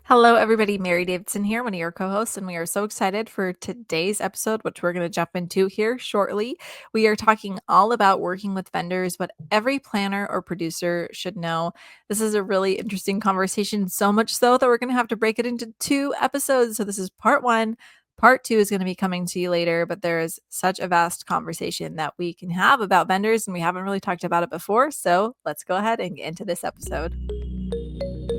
Hello, everybody. Mary Davidson here, one of your co hosts, and we are so excited for today's episode, which we're going to jump into here shortly. We are talking all about working with vendors, what every planner or producer should know. This is a really interesting conversation, so much so that we're going to have to break it into two episodes. So, this is part one. Part two is going to be coming to you later, but there is such a vast conversation that we can have about vendors, and we haven't really talked about it before. So, let's go ahead and get into this episode.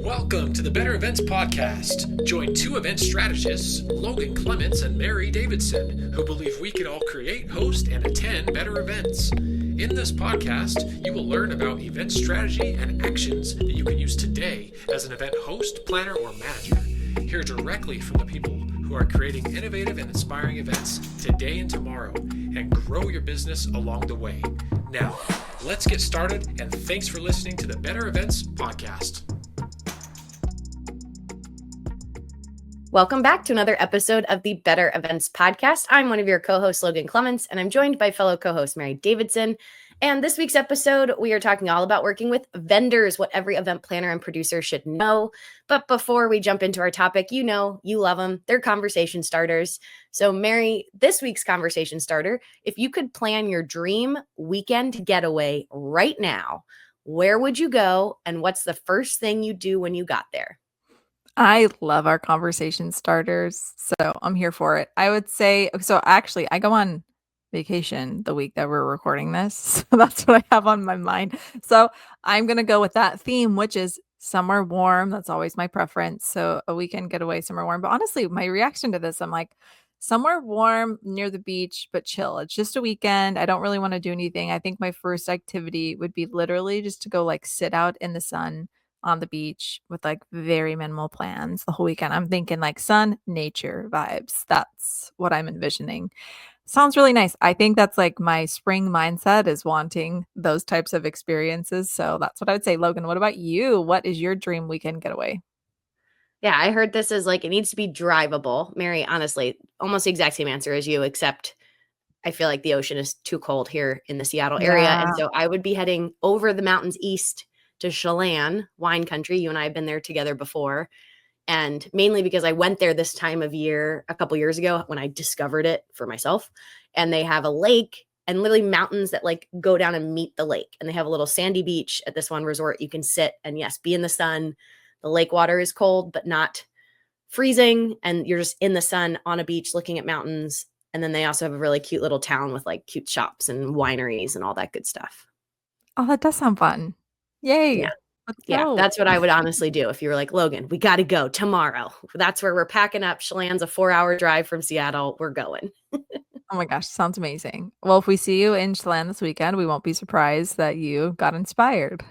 Welcome to the Better Events Podcast. Join two event strategists, Logan Clements and Mary Davidson, who believe we can all create, host, and attend better events. In this podcast, you will learn about event strategy and actions that you can use today as an event host, planner, or manager. Hear directly from the people who are creating innovative and inspiring events today and tomorrow, and grow your business along the way. Now, let's get started, and thanks for listening to the Better Events Podcast. Welcome back to another episode of the Better Events Podcast. I'm one of your co-hosts, Logan Clements, and I'm joined by fellow co-host Mary Davidson. And this week's episode, we are talking all about working with vendors, what every event planner and producer should know. But before we jump into our topic, you know, you love them. They're conversation starters. So Mary, this week's conversation starter, if you could plan your dream weekend getaway right now, where would you go? And what's the first thing you do when you got there? I love our conversation starters, so I'm here for it. I would say, so actually, I go on vacation the week that we're recording this, so that's what I have on my mind. So I'm gonna go with that theme, which is somewhere warm. That's always my preference. So a weekend getaway, somewhere warm. But honestly, my reaction to this, I'm like, somewhere warm near the beach, but chill. It's just a weekend. I don't really want to do anything. I think my first activity would be literally just to go like sit out in the sun on the beach with like very minimal plans the whole weekend. I'm thinking like sun, nature vibes. That's what I'm envisioning. Sounds really nice. I think that's like my spring mindset is wanting those types of experiences. So that's what I would say. Logan, what about you? What is your dream weekend getaway? Yeah, I heard this as like it needs to be drivable. Mary, honestly, almost the exact same answer as you, except I feel like the ocean is too cold here in the Seattle area. And Yeah. so I would be heading over the mountains east to Chelan, wine country. You and I have been there together before. And mainly because I went there this time of year a couple years ago when I discovered it for myself. And they have a lake and literally mountains that like go down and meet the lake. And they have a little sandy beach at this one resort. You can sit and yes, be in the sun. The lake water is cold, but not freezing. And you're just in the sun on a beach looking at mountains. And then they also have a really cute little town with like cute shops and wineries and all that good stuff. Oh, that does sound fun. Yeah. Yay. Let's Yeah. go. That's what I would honestly do. If you were like, Logan, we got to go tomorrow. That's where we're packing up. Chelan's a 4-hour drive from Seattle. We're going. Oh my gosh, sounds amazing. Well, if we see you in Chelan this weekend, we won't be surprised that you got inspired.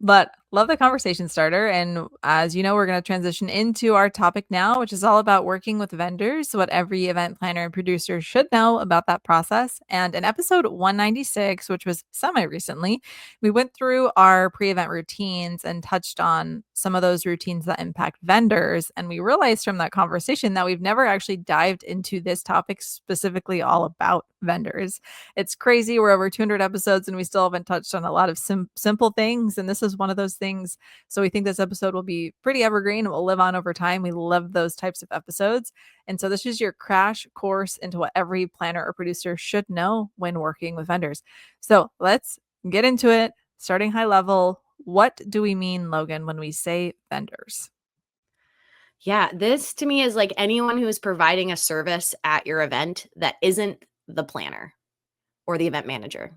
But love the conversation starter. And as you know, we're going to transition into our topic now, which is all about working with vendors, what every event planner and producer should know about that process. And in episode 196, which was semi recently, we went through our pre event routines and touched on some of those routines that impact vendors. And we realized from that conversation that we've never actually dived into this topic specifically all about vendors. It's crazy. We're over 200 episodes and we still haven't touched on a lot of simple things. And this is one of those things. So we think this episode will be pretty evergreen and will live on over time. We love those types of episodes. And so this is your crash course into what every planner or producer should know when working with vendors. So let's get into it. Starting high level, what do we mean, Logan, when we say vendors? Yeah. This to me is like anyone who is providing a service at your event that isn't the planner or the event manager.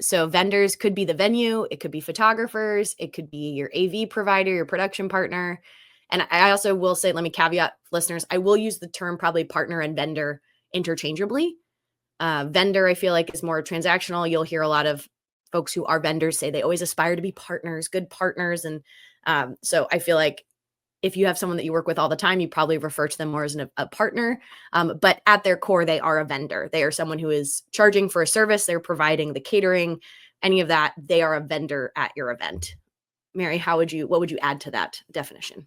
So vendors could be the venue, it could be photographers, it could be your AV provider, your production partner. And I also will say, let me caveat listeners, I will use the term probably partner and vendor interchangeably. Vendor, I feel like, is more transactional. You'll hear a lot of folks who are vendors say they always aspire to be partners, good partners. And so I feel like if you have someone that you work with all the time, you probably refer to them more as a partner. But at their core, they are a vendor. They are someone who is charging for a service. They're providing the catering, any of that. They are a vendor at your event. Mary, what would you add to that definition?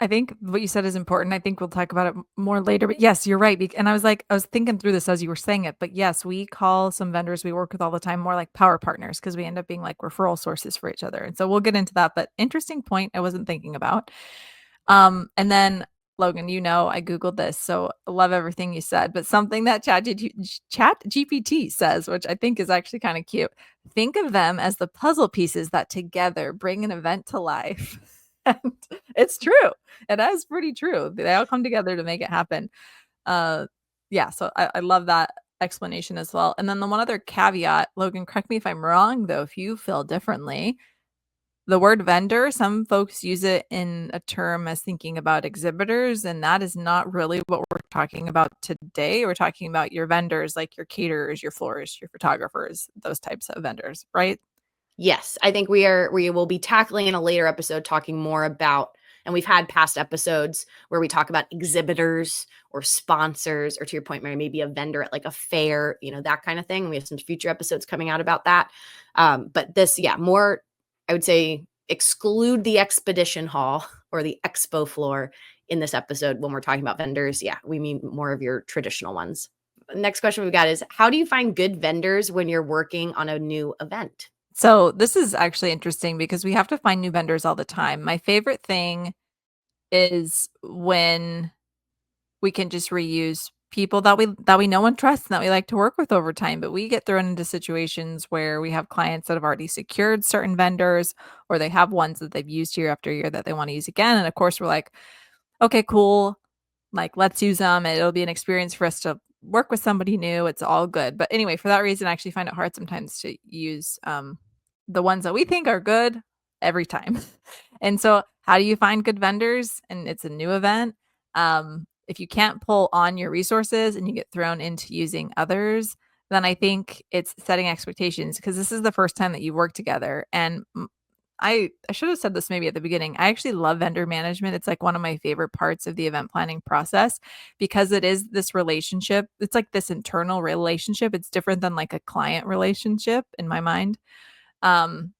I think what you said is important. I think we'll talk about it more later, but yes, you're right. And I was thinking through this as you were saying it, but yes, we call some vendors we work with all the time more like power partners because we end up being like referral sources for each other. And so we'll get into that, but interesting point I wasn't thinking about. And then Logan, I Googled this, so I love everything you said, but something that Chat GPT says, which I think is actually kind of cute. Think of them as the puzzle pieces that together bring an event to life. And it's true. It is pretty true. They all come together to make it happen. Uh, yeah, so I love that explanation as well. And then the one other caveat, Logan, correct me if I'm wrong, though, if you feel differently. The word vendor, some folks use it in a term as thinking about exhibitors, and that is not really what we're talking about today. We're talking about your vendors, like your caterers, your florists, your photographers, those types of vendors, right? Yes, I think we will be tackling in a later episode talking more about, and we've had past episodes where we talk about exhibitors or sponsors, or to your point, Mary, maybe a vendor at like a fair, that kind of thing. We have some future episodes coming out about that. But this, yeah, more, I would say exclude the expedition hall or the expo floor in this episode when we're talking about vendors. Yeah, we mean more of your traditional ones. Next question we've got is, how do you find good vendors when you're working on a new event? So this is actually interesting because we have to find new vendors all the time. My favorite thing is when we can just reuse people that we know and trust and that we like to work with over time, but we get thrown into situations where we have clients that have already secured certain vendors, or they have ones that they've used year after year that they want to use again. And of course, we're like, okay, cool. Like, let's use them. It'll be an experience for us to work with somebody new. It's all good. But anyway, for that reason, I actually find it hard sometimes to use the ones that we think are good every time. And so, how do you find good vendors? And it's a new event. If you can't pull on your resources and you get thrown into using others, then I think it's setting expectations, because this is the first time that you work together. And I should have said this maybe at the beginning. I actually love vendor management. It's like one of my favorite parts of the event planning process, because it is this relationship. It's like this internal relationship. It's different than like a client relationship in my mind. Um,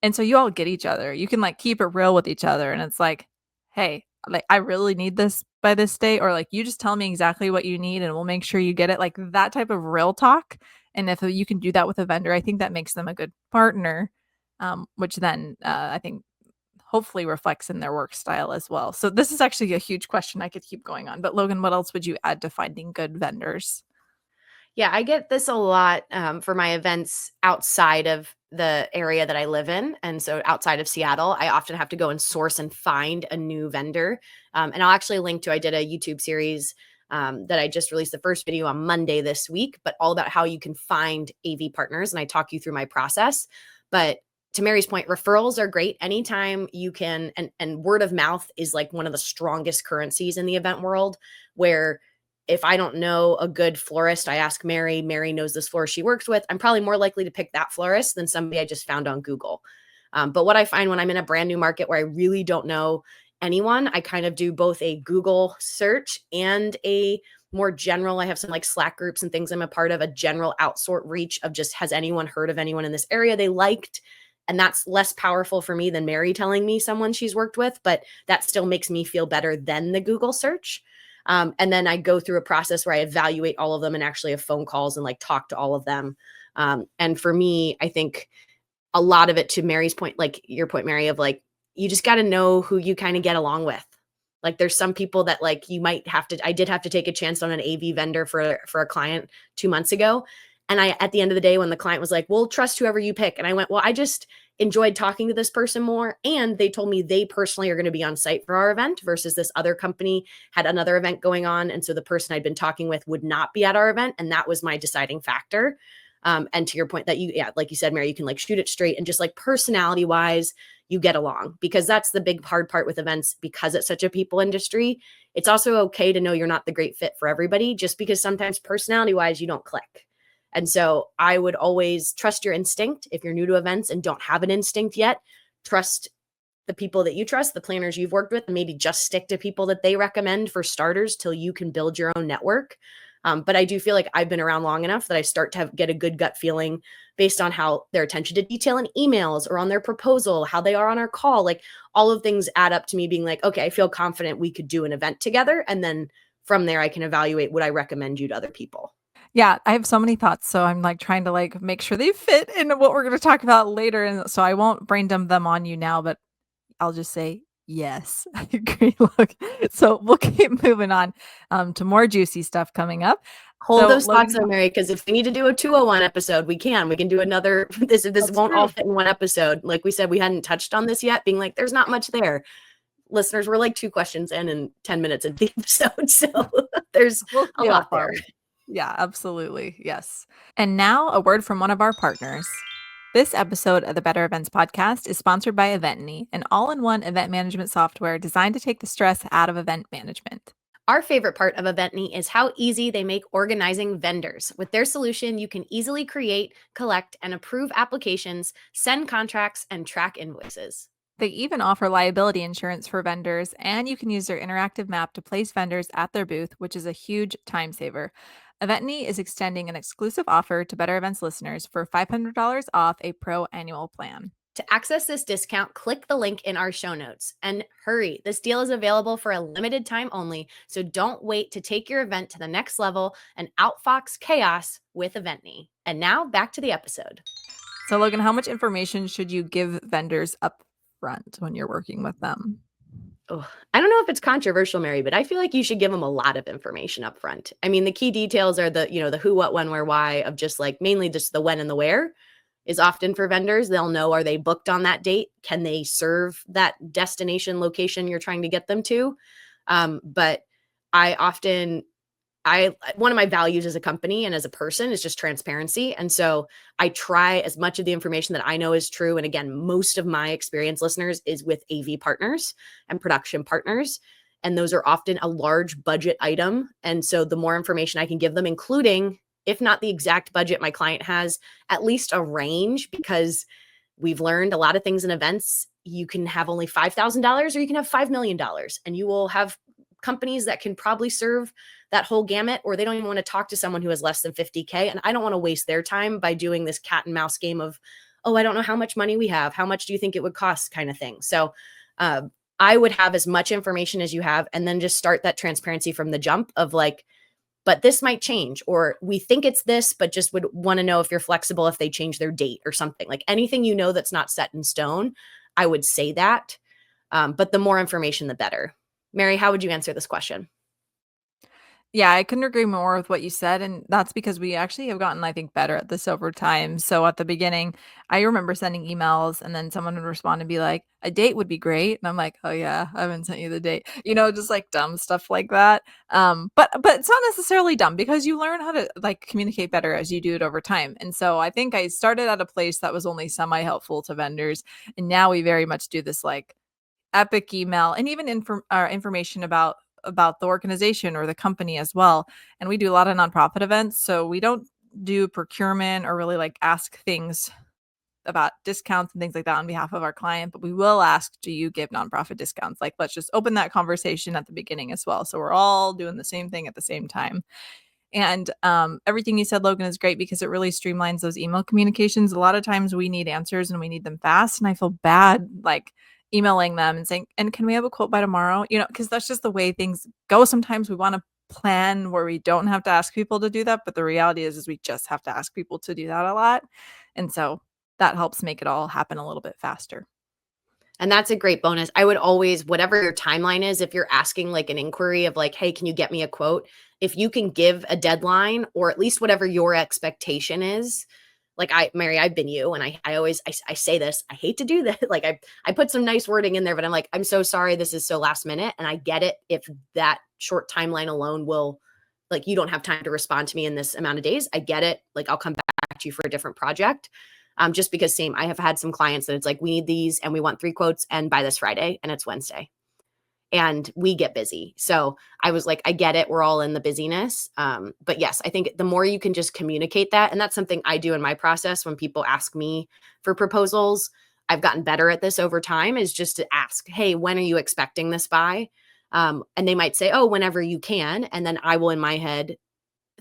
and so you all get each other. You can like keep it real with each other. And it's like, hey, like I really need this by this date, or like you just tell me exactly what you need and we'll make sure you get it. Like that type of real talk. And if you can do that with a vendor, I think that makes them a good partner, which then I think hopefully reflects in their work style as well. So this is actually a huge question I could keep going on. But Logan, what else would you add to finding good vendors? Yeah, I get this a lot for my events outside of the area that I live in. And so outside of Seattle, I often have to go and source and find a new vendor. And I'll actually link to, I did a YouTube series that I just released the first video on Monday this week, but all about how you can find AV partners. And I talk you through my process. But to Mary's point, referrals are great anytime you can. And word of mouth is like one of the strongest currencies in the event world, where if I don't know a good florist, I ask Mary. Mary knows this florist she works with. I'm probably more likely to pick that florist than somebody I just found on Google. But what I find when I'm in a brand new market where I really don't know anyone, I kind of do both a Google search and a more general. I have some like Slack groups and things I'm a part of, a general outsort reach of just, has anyone heard of anyone in this area they liked? And that's less powerful for me than Mary telling me someone she's worked with, but that still makes me feel better than the Google search. And then I go through a process where I evaluate all of them and actually have phone calls and like talk to all of them. And for me, I think a lot of it, to Mary's point, like your point, Mary, of like, you just got to know who you kind of get along with. Like there's some people that like you might have to, I did have to take a chance on an AV vendor for a client 2 months ago. And I, at the end of the day, when the client was like, well, trust whoever you pick. And I went, well, I just enjoyed talking to this person more. And they told me they personally are going to be on site for our event versus this other company had another event going on. And so the person I'd been talking with would not be at our event. And that was my deciding factor. And to your point that you, yeah, like you said, Mary, you can like shoot it straight and just like personality wise, you get along, because that's the big hard part with events, because it's such a people industry. It's also okay to know you're not the great fit for everybody, just because sometimes personality wise, you don't click. And so I would always trust your instinct. If you're new to events and don't have an instinct yet, trust the people that you trust, the planners you've worked with, and maybe just stick to people that they recommend for starters till you can build your own network. But I do feel like I've been around long enough that I start to get a good gut feeling based on how their attention to detail in emails or on their proposal, how they are on our call. Like all of things add up to me being like, okay, I feel confident we could do an event together. And then from there, I can evaluate, would I recommend you to other people? Yeah, I have so many thoughts, so I'm, like, trying to, like, make sure they fit into what we're gonna talk about later, and so I won't brain dump them on you now, but I'll just say, yes, I agree, look, so we'll keep moving on, to more juicy stuff coming up. Hold So, those thoughts Logan, though, Mary, because if we need to do a 201 episode, we can. We can do another. This that's won't all true. fit in one episode. Like we said, we hadn't touched on this yet, being like, there's not much there. Listeners, we're like 2 questions in and 10 minutes into the episode. So there's We'll a see how lot far there. we Yeah, absolutely, yes. And now a word from one of our partners. This episode of the Better Events podcast is sponsored by Eventney, an all-in-one event management software designed to take the stress out of event management. Our favorite part of Eventney is how easy they make organizing vendors. With their solution, you can easily create, collect, and approve applications, send contracts, and track invoices. They even offer liability insurance for vendors, and you can use their interactive map to place vendors at their booth, which is a huge time saver. Eventney is extending an exclusive offer to Better Events listeners for $500 off a pro annual plan. To access this discount, click the link in our show notes. And hurry, this deal is available for a limited time only, so don't wait to take your event to the next level and outfox chaos with Eventney. And now back to the episode. So, Logan, how much information should you give vendors up front when you're working with them? Oh, I don't know if it's controversial, Mary, but I feel like you should give them a lot of information up front. I mean, the key details are the who, what, when, where, why of just like mainly just the when and the where is often for vendors. They'll know, are they booked on that date? Can they serve that destination location you're trying to get them to? But I often one of my values as a company and as a person is just transparency. And so I try as much of the information that I know is true. And again, most of my experience, listeners, is with AV partners and production partners. And those are often a large budget item. And so the more information I can give them, including, if not the exact budget my client has, at least a range, because we've learned a lot of things in events. You can have only $5,000 or you can have $5 million, and you will have companies that can probably serve that whole gamut, or they don't even want to talk to someone who has less than 50K. And I don't want to waste their time by doing this cat and mouse game of, oh, I don't know how much money we have. How much do you think it would cost kind of thing. So I would have as much information as you have, and then just start that transparency from the jump of like, but this might change, or we think it's this, but just would want to know if you're flexible if they change their date or something. Like anything that's not set in stone, I would say that. But the more information, the better. Mary, how would you answer this question? Yeah, I couldn't agree more with what you said, and that's because we actually have gotten, I think, better at this over time. So at the beginning, I remember sending emails and then someone would respond and be like, "A date would be great." And I'm like, "Oh yeah, I haven't sent you the date." Just like dumb stuff like that. But it's not necessarily dumb because you learn how to like communicate better as you do it over time. And so I think I started at a place that was only semi-helpful to vendors, and now we very much do this like epic email and even information about the organization or the company as well. And we do a lot of nonprofit events, so we don't do procurement or really like ask things about discounts and things like that on behalf of our client, but we will ask, do you give nonprofit discounts? Like, let's just open that conversation at the beginning as well, so we're all doing the same thing at the same time. And everything you said, Logan, is great because it really streamlines those email communications. A lot of times we need answers and we need them fast. And I feel bad like emailing them and saying, and can we have a quote by tomorrow? Because that's just the way things go. Sometimes we want to plan where we don't have to ask people to do that. But the reality is we just have to ask people to do that a lot. And so that helps make it all happen a little bit faster. And that's a great bonus. I would always, whatever your timeline is, if you're asking like an inquiry of like, hey, can you get me a quote? If you can give a deadline or at least whatever your expectation is, like Mary, I've been you. And I always, I say this, I hate to do that. Like I put some nice wording in there, but I'm like, I'm so sorry. This is so last minute. And I get it. If that short timeline alone will, like, you don't have time to respond to me in this amount of days. I get it. Like, I'll come back to you for a different project. Just because I have had some clients that it's like, we need these and we want 3 quotes and by this Friday, and it's Wednesday and we get busy. So I was like, I get it. We're all in the busyness. But yes, I think the more you can just communicate that, and that's something I do in my process when people ask me for proposals, I've gotten better at this over time, is just to ask, hey, when are you expecting this by? And they might say, oh, whenever you can. And then I will in my head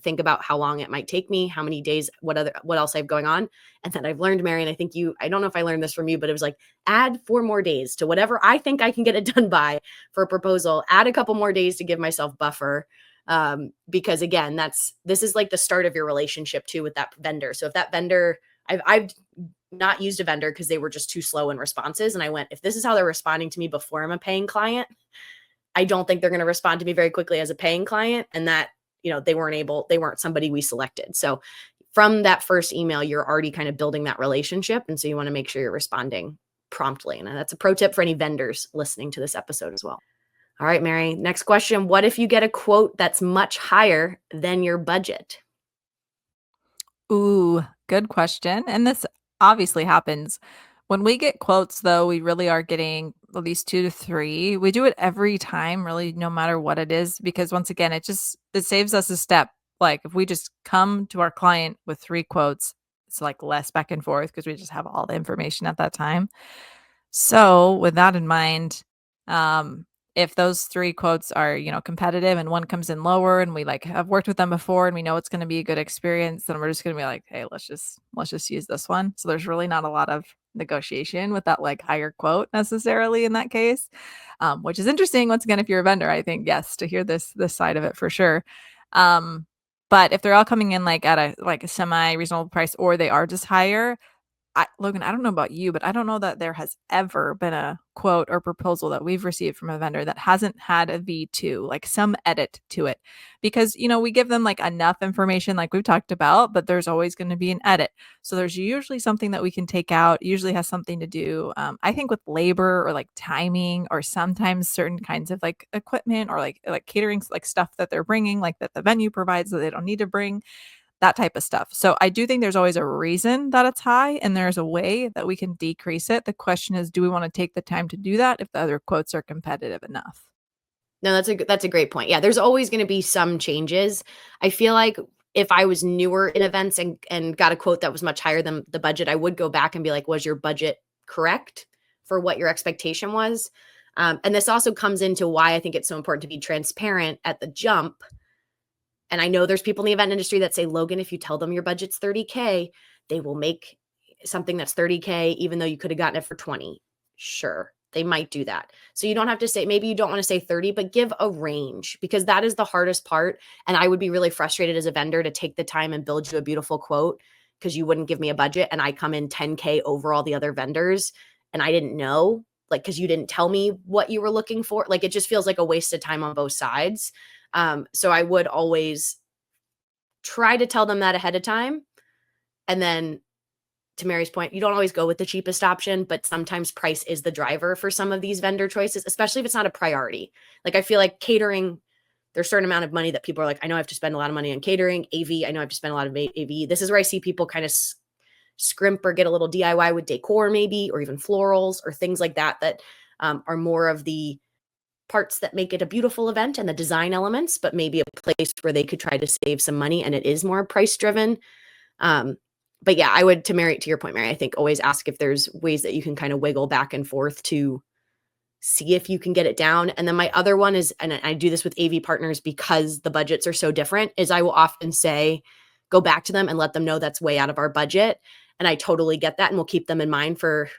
think about how long it might take me, how many days, what else I have going on. And then I've learned, Mary, and I think I don't know if I learned this from you, but it was like, add 4 more days to whatever I think I can get it done by for a proposal, add a couple more days to give myself buffer. Because again, this is like the start of your relationship too with that vendor. So if that vendor, I've not used a vendor because they were just too slow in responses. And I went, if this is how they're responding to me before I'm a paying client, I don't think they're going to respond to me very quickly as a paying client. And that, they weren't somebody we selected. So from that first email, you're already kind of building that relationship. And so you want to make sure you're responding promptly. And that's a pro tip for any vendors listening to this episode as well. All right, Mary, next question. What if you get a quote that's much higher than your budget? Ooh, good question. And this obviously happens. When we get quotes, though, we really are getting at least 2 to 3. We do it every time, really, no matter what it is, because once again, it saves us a step. Like if we just come to our client with 3 quotes, it's like less back and forth because we just have all the information at that time. So with that in mind, if those 3 quotes are, competitive and one comes in lower and we like have worked with them before and we know it's going to be a good experience, then we're just going to be like, hey, let's just use this one. So there's really not a lot of negotiation with that like higher quote necessarily in that case, which is interesting. Once again, if you're a vendor, I think yes, to hear this side of it for sure. But if they're all coming in like at a semi reasonable price or they are just higher, Logan, I don't know about you, but I don't know that there has ever been a quote or proposal that we've received from a vendor that hasn't had a V2, like some edit to it. Because, we give them like enough information, like we've talked about, but there's always going to be an edit. So there's usually something that we can take out, usually has something to do, I think, with labor or like timing or sometimes certain kinds of like equipment or like catering, like stuff that they're bringing, like that the venue provides that they don't need to bring, that type of stuff. So I do think there's always a reason that it's high and there's a way that we can decrease it. The question is, do we want to take the time to do that if the other quotes are competitive enough? No, that's a great point. Yeah, there's always going to be some changes. I feel like if I was newer in events and got a quote that was much higher than the budget, I would go back and be like, was your budget correct for what your expectation was? And this also comes into why I think it's so important to be transparent at the jump. And I know there's people in the event industry that say, Logan, if you tell them your budget's 30K, they will make something that's 30K, even though you could have gotten it for 20. Sure, they might do that. So you don't have to say, maybe you don't want to say 30, but give a range because that is the hardest part. And I would be really frustrated as a vendor to take the time and build you a beautiful quote because you wouldn't give me a budget and I come in 10K over all the other vendors and I didn't know, like, because you didn't tell me what you were looking for. Like, it just feels like a waste of time on both sides. So I would always try to tell them that ahead of time. And then to Mary's point, you don't always go with the cheapest option, but sometimes price is the driver for some of these vendor choices, especially if it's not a priority. Like I feel like catering, there's a certain amount of money that people are like, I know I have to spend a lot of money on catering. AV, I know I have to spend a lot of AV. This is where I see people kind of scrimp or get a little DIY with decor maybe, or even florals or things like that, that are more of the parts that make it a beautiful event and the design elements, but maybe a place where they could try to save some money and it is more price driven. But yeah, I would, to your point, Mary, I think always ask if there's ways that you can kind of wiggle back and forth to see if you can get it down. And then my other one is, and I do this with AV partners because the budgets are so different, is I will often say, go back to them and let them know that's way out of our budget. And I totally get that. And we'll keep them in mind for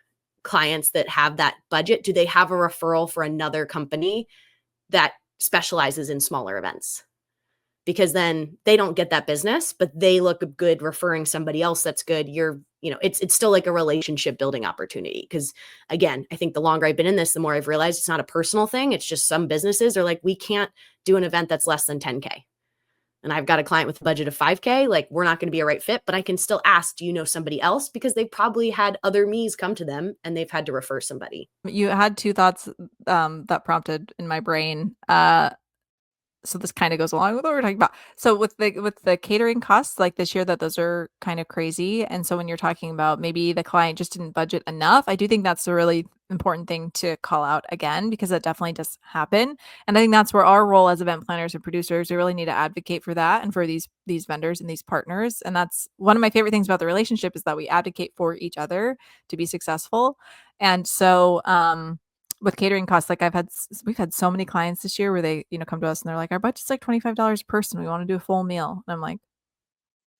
clients that have that budget. Do they have a referral for another company that specializes in smaller events? Because then they don't get that business, but they look good referring somebody else that's good. It's still like a relationship building opportunity. Because again, I think the longer I've been in this, the more I've realized it's not a personal thing. It's just some businesses are like, we can't do an event that's less than 10K. And I've got a client with a budget of 5K, like we're not going to be a right fit, but I can still ask, do you know somebody else? Because they've probably had other me's come to them and they've had to refer somebody. You had 2 thoughts that prompted in my brain. So this kind of goes along with what we're talking about. So with the catering costs, like this year, that those are kind of crazy. And so when you're talking about maybe the client just didn't budget enough, I do think that's a really important thing to call out again, because that definitely does happen. And I think that's where our role as event planners and producers, we really need to advocate for that and for these vendors and these partners. And that's one of my favorite things about the relationship, is that we advocate for each other to be successful. And so with catering costs, like we've had so many clients this year where they, come to us and they're like, our budget's like $25 a person. We want to do a full meal. And I'm like,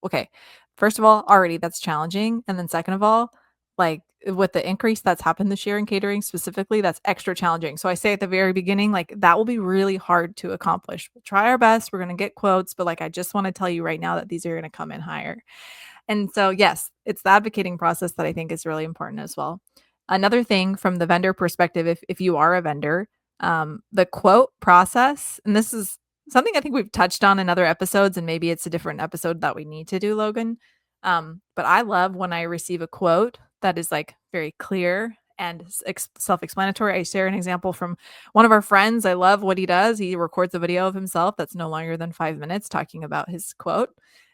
okay, first of all, already that's challenging. And then second of all, like with the increase that's happened this year in catering specifically, that's extra challenging. So I say at the very beginning, like that will be really hard to accomplish. We'll try our best. We're going to get quotes, but like I just want to tell you right now that these are going to come in higher. And so, yes, it's the advocating process that I think is really important as well. Another thing from the vendor perspective, if you are a vendor, the quote process, and this is something I think we've touched on in other episodes, and maybe it's a different episode that we need to do, Logan. But I love when I receive a quote that is like very clear and self-explanatory. I share an example from one of our friends. I love what he does. He records a video of himself that's no longer than 5 minutes talking about his quote.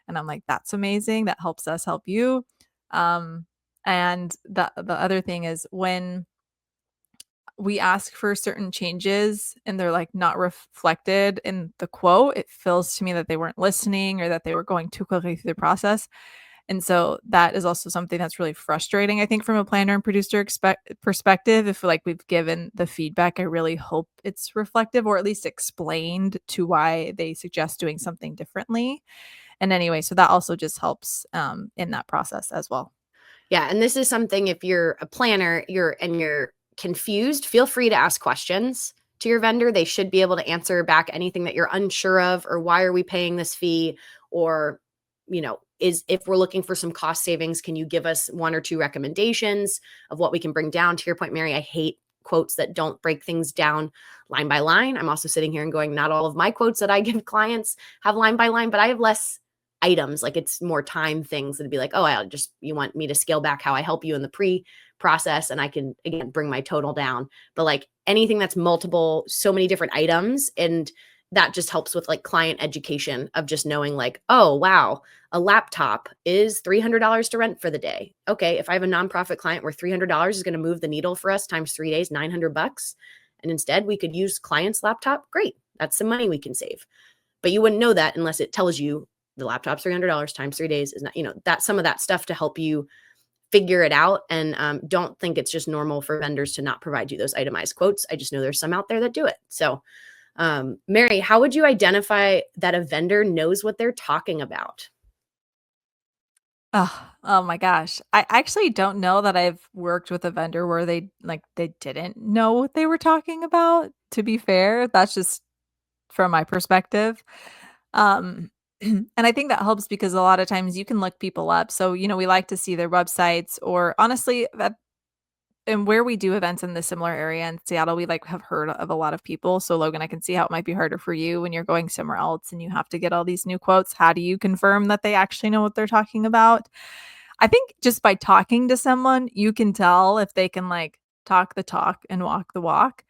And I'm like, that's amazing. That helps us help you. And the other thing is when we ask for certain changes and they're like not reflected in the quote, it feels to me that they weren't listening or that they were going too quickly through the process. And so that is also something that's really frustrating, I think, from a planner and producer perspective. If like we've given the feedback, I really hope it's reflective or at least explained to why they suggest doing something differently. And anyway, so that also just helps in that process as well. Yeah. And this is something, if you're a planner, you're confused, feel free to ask questions to your vendor. They should be able to answer back anything that you're unsure of, or why are we paying this fee? Or, if we're looking for some cost savings, can you give us one or two recommendations of what we can bring down? To your point, Mary, I hate quotes that don't break things down line by line. I'm also sitting here and going, not all of my quotes that I give clients have line by line, but I have less items. Like it's more time things that'd be like, oh, you want me to scale back how I help you in the pre-process, and I can, again, bring my total down. But like anything that's multiple, so many different items, and that just helps with like client education of just knowing like, oh, wow, a laptop is $300 to rent for the day. Okay, if I have a nonprofit client where $300 is going to move the needle for us times 3 days, $900, and instead we could use client's laptop, great. That's some money we can save. But you wouldn't know that unless it tells you the laptop's $300 times 3 days is not, that's some of that stuff to help you figure it out. And don't think it's just normal for vendors to not provide you those itemized quotes. I just know there's some out there that do it. So, Mary, how would you identify that a vendor knows what they're talking about? Oh my gosh. I actually don't know that I've worked with a vendor where they didn't know what they were talking about, to be fair. That's just from my perspective. Um, and I think that helps because a lot of times you can look people up. So, we like to see their websites or honestly, and where we do events in the similar area in Seattle, we have heard of a lot of people. So Logan, I can see how it might be harder for you when you're going somewhere else and you have to get all these new quotes. How do you confirm that they actually know what they're talking about? I think just by talking to someone, you can tell if they can talk the talk and walk the walk.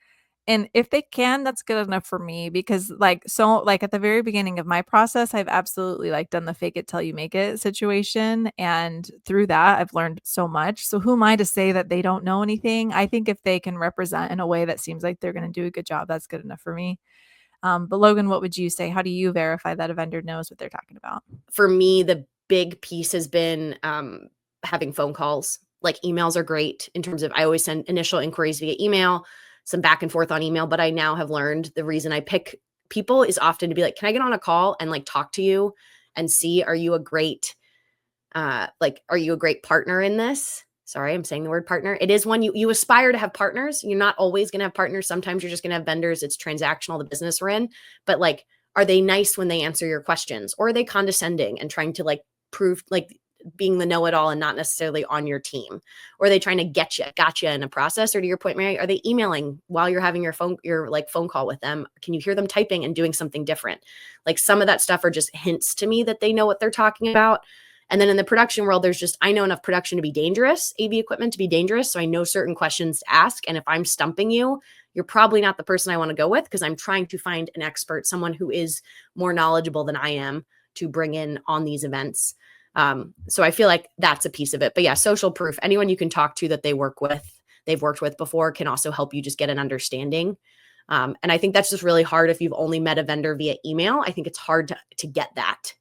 And if they can, that's good enough for me because at the very beginning of my process, I've absolutely done the fake it till you make it situation. And through that, I've learned so much. So who am I to say that they don't know anything? I think if they can represent in a way that seems like they're going to do a good job, that's good enough for me. But Logan, what would you say? How do you verify that a vendor knows what they're talking about? For me, the big piece has been having phone calls. Like emails are great in terms of, I always send initial inquiries via email, some back and forth on email, but I now have learned the reason I pick people is often to be like, can I get on a call and talk to you and see, are you a great partner in this? Sorry, I'm saying the word partner. It is one you aspire to have partners. You're not always going to have partners. Sometimes you're just going to have vendors. It's transactional, the business we're in. But are they nice when they answer your questions? Or are they condescending and trying to prove being the know-it-all and not necessarily on your team? Or are they trying to gotcha in a process? Or to your point, Mary, are they emailing while you're having your phone call with them? Can you hear them typing and doing something different? Some of that stuff are just hints to me that they know what they're talking about. And then in the production world, I know enough production to be dangerous, AV equipment to be dangerous. So I know certain questions to ask. And if I'm stumping you, you're probably not the person I want to go with because I'm trying to find an expert, someone who is more knowledgeable than I am to bring in on these events. So I feel like that's a piece of it. But yeah, social proof, anyone you can talk to that they've worked with before can also help you just get an understanding. And I think that's just really hard if you've only met a vendor via email. I think it's hard to get that.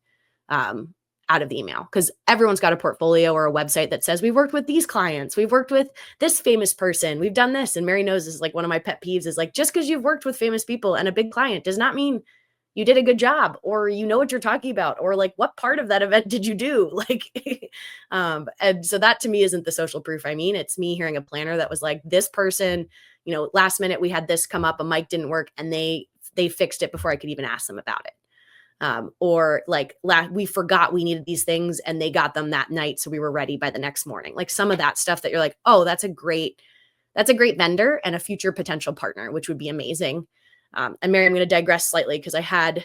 out of the email, because everyone's got a portfolio or a website that says we've worked with these clients, we've worked with this famous person, we've done this. And Mary knows this is like one of my pet peeves is like, just because you've worked with famous people and a big client does not mean you did a good job or you know what you're talking about or like what part of that event did you do. Like and so that to me isn't the social proof. I mean, it's me hearing a planner that was like, this person, last minute we had this come up, a mic didn't work, and they fixed it before I could even ask them about it. Or like we forgot we needed these things and they got them that night, so we were ready by the next morning. Like some of that stuff that you're like, oh, that's a great vendor and a future potential partner, which would be amazing. And Mary, I'm going to digress slightly because I had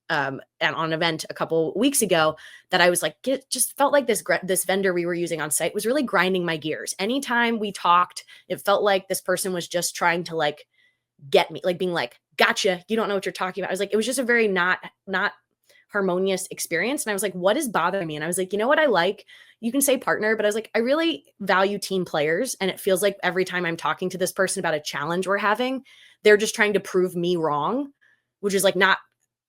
on an event a couple weeks ago that I was like, it just felt like this vendor we were using on site was really grinding my gears. Anytime we talked, it felt like this person was just trying to like get me, like being like, gotcha, you don't know what you're talking about. I was like, it was just a very not harmonious experience. And I was like, what is bothering me? And I was like, you know what I like? You can say partner, but I was like, I really value team players. And it feels like every time I'm talking to this person about a challenge we're having, they're just trying to prove me wrong, which is like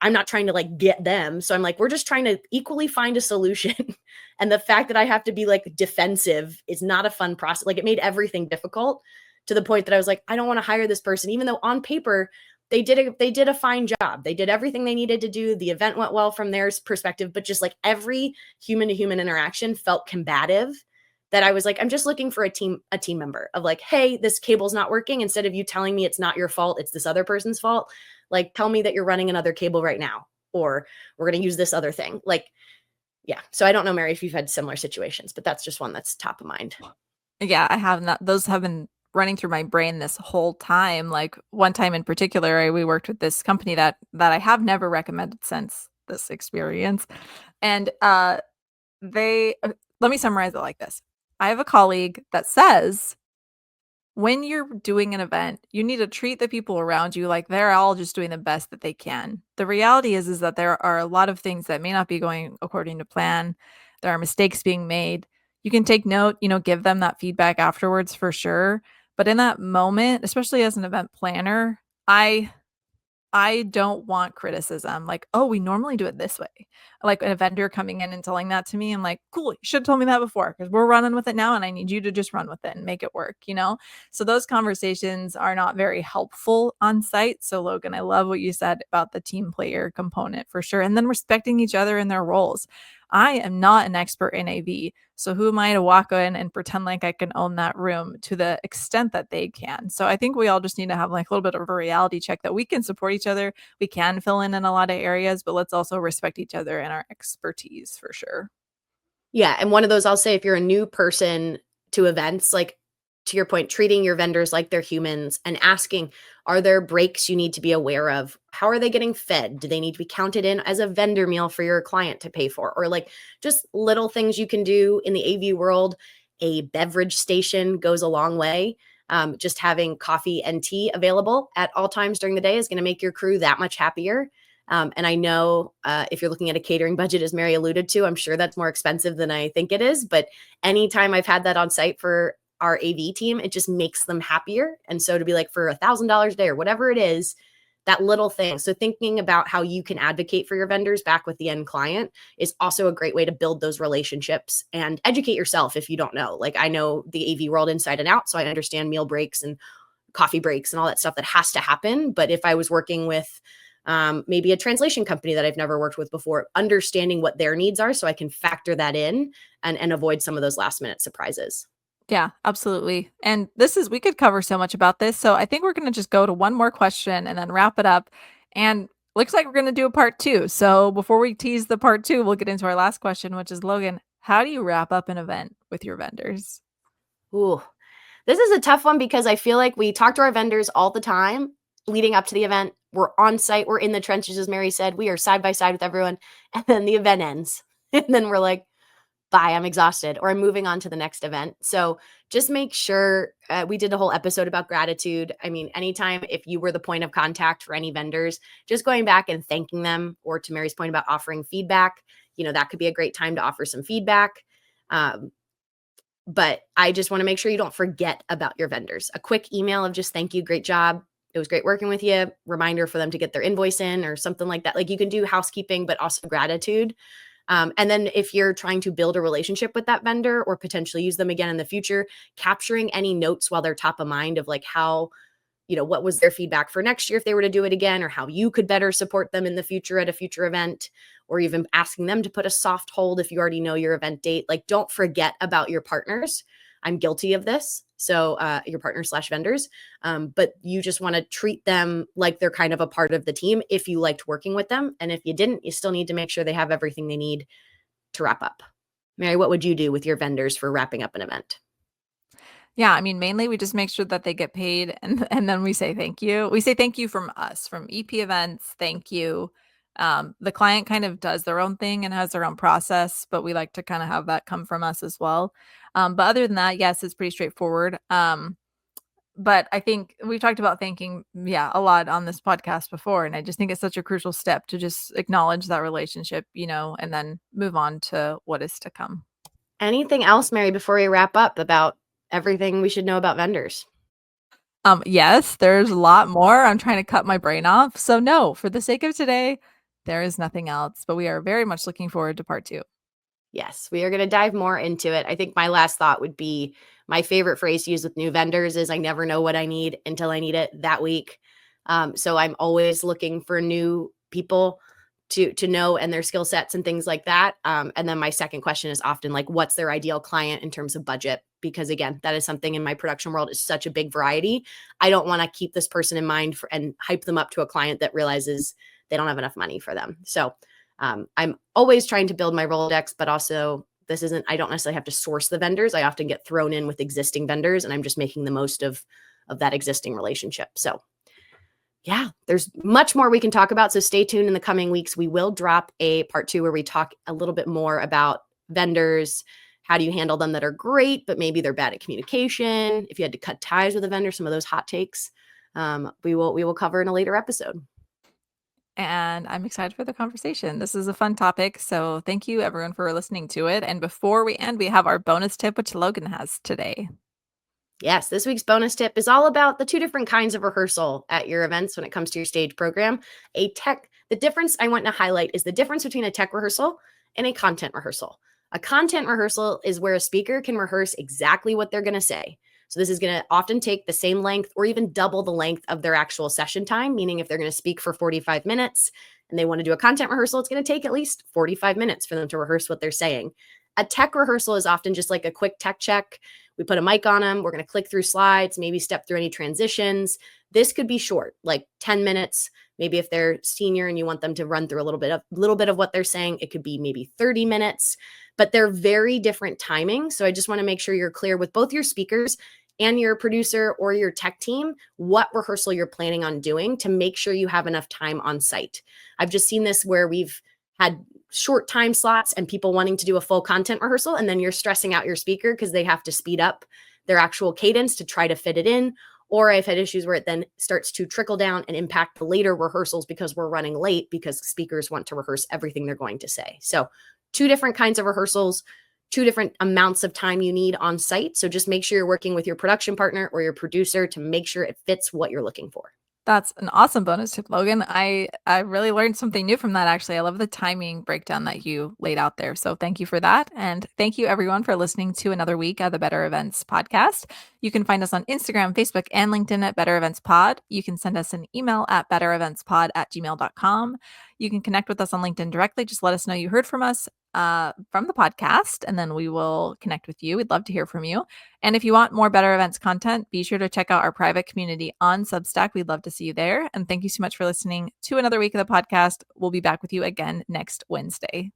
I'm not trying to like get them. So I'm like, we're just trying to equally find a solution. And the fact that I have to be like defensive is not a fun process. Like it made everything difficult to the point that I was like, I don't want to hire this person, even though on paper, they did a fine job. They did everything they needed to do. The event went well from their perspective, but just like every human to human interaction felt combative, that I was like, I'm just looking for a team member of like, hey, this cable's not working. Instead of you telling me it's not your fault, it's this other person's fault. Like, tell me that you're running another cable right now, or we're going to use this other thing. Like, yeah. So I don't know, Mary, if you've had similar situations, but that's just one that's top of mind. Yeah, I have not. Those have been running through my brain this whole time. Like one time in particular, we worked with this company that I have never recommended since this experience. And they let me summarize it like this. I have a colleague that says when you're doing an event, you need to treat the people around you like they're all just doing the best that they can. The reality is that there are a lot of things that may not be going according to plan. There are mistakes being made. You can take note, give them that feedback afterwards for sure. But in that moment, especially as an event planner, I don't want criticism. Like, oh, we normally do it this way. Like a vendor coming in and telling that to me, I'm like, cool, you should have told me that before because we're running with it now and I need you to just run with it and make it work. So those conversations are not very helpful on site. So, Logan, I love what you said about the team player component for sure. And then respecting each other in their roles. I am not an expert in AV. So who am I to walk in and pretend like I can own that room to the extent that they can? So I think we all just need to have like a little bit of a reality check that we can support each other. We can fill in a lot of areas, but let's also respect each other and our expertise for sure. Yeah. And one of those, I'll say, if you're a new person to events, like to your point, treating your vendors like they're humans and asking, are there breaks you need to be aware of? How are they getting fed? Do they need to be counted in as a vendor meal for your client to pay for? Or like just little things you can do in the AV world. A beverage station goes a long way. Just having coffee and tea available at all times during the day is going to make your crew that much happier. And I know if you're looking at a catering budget, as Mary alluded to, I'm sure that's more expensive than I think it is. But anytime I've had that on site for our AV team, it just makes them happier. And so to be like for $1,000 a day or whatever it is, that little thing. So thinking about how you can advocate for your vendors back with the end client is also a great way to build those relationships and educate yourself if you don't know. Like I know the AV world inside and out, so I understand meal breaks and coffee breaks and all that stuff that has to happen. But if I was working with maybe a translation company that I've never worked with before, understanding what their needs are so I can factor that in and avoid some of those last minute surprises. Yeah, absolutely. And we could cover so much about this. So I think we're going to just go to one more question and then wrap it up. And looks like we're going to do a part two. So before we tease the part two, we'll get into our last question, which is Logan, how do you wrap up an event with your vendors? Ooh, this is a tough one because I feel like we talk to our vendors all the time leading up to the event. We're on site. We're in the trenches, as Mary said. We are side by side with everyone. And then the event ends. And then we're like, bye, I'm exhausted, or I'm moving on to the next event. So just make sure we did a whole episode about gratitude. I mean, anytime if you were the point of contact for any vendors, just going back and thanking them, or to Mary's point about offering feedback, that could be a great time to offer some feedback. But I just want to make sure you don't forget about your vendors. A quick email of just thank you, great job. It was great working with you. Reminder for them to get their invoice in or something like that. Like you can do housekeeping, but also gratitude. And then if you're trying to build a relationship with that vendor or potentially use them again in the future, capturing any notes while they're top of mind of like how, what was their feedback for next year if they were to do it again, or how you could better support them in the future at a future event, or even asking them to put a soft hold if you already know your event date. Like, don't forget about your partners. I'm guilty of this. So your partners / vendors, but you just want to treat them like they're kind of a part of the team if you liked working with them. And if you didn't, you still need to make sure they have everything they need to wrap up. Mary, what would you do with your vendors for wrapping up an event? Yeah, I mean, mainly we just make sure that they get paid and then we say thank you. We say thank you from us, from EP events, thank you. The client kind of does their own thing and has their own process, but we like to kind of have that come from us as well. But other than that, yes, it's pretty straightforward. But I think we've talked about thanking, yeah, a lot on this podcast before. And I just think it's such a crucial step to just acknowledge that relationship, and then move on to what is to come. Anything else, Mary, before we wrap up about everything we should know about vendors? Yes, there's a lot more. I'm trying to cut my brain off. So no, for the sake of today, there is nothing else, but we are very much looking forward to part 2. Yes, we are going to dive more into it. I think my last thought would be my favorite phrase to use with new vendors is I never know what I need until I need it that week. So I'm always looking for new people to know and their skill sets and things like that. And then my second question is often like, what's their ideal client in terms of budget? Because again, that is something in my production world is such a big variety. I don't want to keep this person in mind and hype them up to a client that realizes they don't have enough money for them. So I'm always trying to build my Rolodex, but also I don't necessarily have to source the vendors. I often get thrown in with existing vendors and I'm just making the most of that existing relationship. So yeah, there's much more we can talk about. So stay tuned in the coming weeks. We will drop a part 2 where we talk a little bit more about vendors. How do you handle them that are great, but maybe they're bad at communication? If you had to cut ties with a vendor, some of those hot takes, we will cover in a later episode. And I'm excited for the conversation. This is a fun topic. So thank you everyone for listening to it. And before we end, we have our bonus tip, which Logan has today. Yes, this week's bonus tip is all about the 2 different kinds of rehearsal at your events when it comes to your stage program. The difference I want to highlight is the difference between a tech rehearsal and a content rehearsal. A content rehearsal is where a speaker can rehearse exactly what they're going to say. So this is going to often take the same length or even double the length of their actual session time, meaning if they're going to speak for 45 minutes and they want to do a content rehearsal, it's going to take at least 45 minutes for them to rehearse what they're saying. A tech rehearsal is often just like a quick tech check. We put a mic on them. We're going to click through slides, maybe step through any transitions. This could be short, like 10 minutes. Maybe if they're senior and you want them to run through a little bit of what they're saying, it could be maybe 30 minutes, but they're very different timing. So I just want to make sure you're clear with both your speakers and your producer or your tech team, what rehearsal you're planning on doing to make sure you have enough time on site. I've just seen this where we've had short time slots and people wanting to do a full content rehearsal, and then you're stressing out your speaker because they have to speed up their actual cadence to try to fit it in. Or I've had issues where it then starts to trickle down and impact the later rehearsals because we're running late because speakers want to rehearse everything they're going to say. So 2 different kinds of rehearsals, 2 different amounts of time you need on site. So just make sure you're working with your production partner or your producer to make sure it fits what you're looking for. That's an awesome bonus tip, Logan. I really learned something new from that, actually. I love the timing breakdown that you laid out there. So thank you for that. And thank you, everyone, for listening to another week of the Better Events podcast. You can find us on Instagram, Facebook, and LinkedIn at Better Events Pod. You can send us an email at bettereventspod@gmail.com. You can connect with us on LinkedIn directly. Just let us know you heard from us from the podcast, and then we will connect with you. We'd love to hear from you. And if you want more Better Events content, be sure to check out our private community on Substack. We'd love to see you there. And thank you so much for listening to another week of the podcast. We'll be back with you again next Wednesday.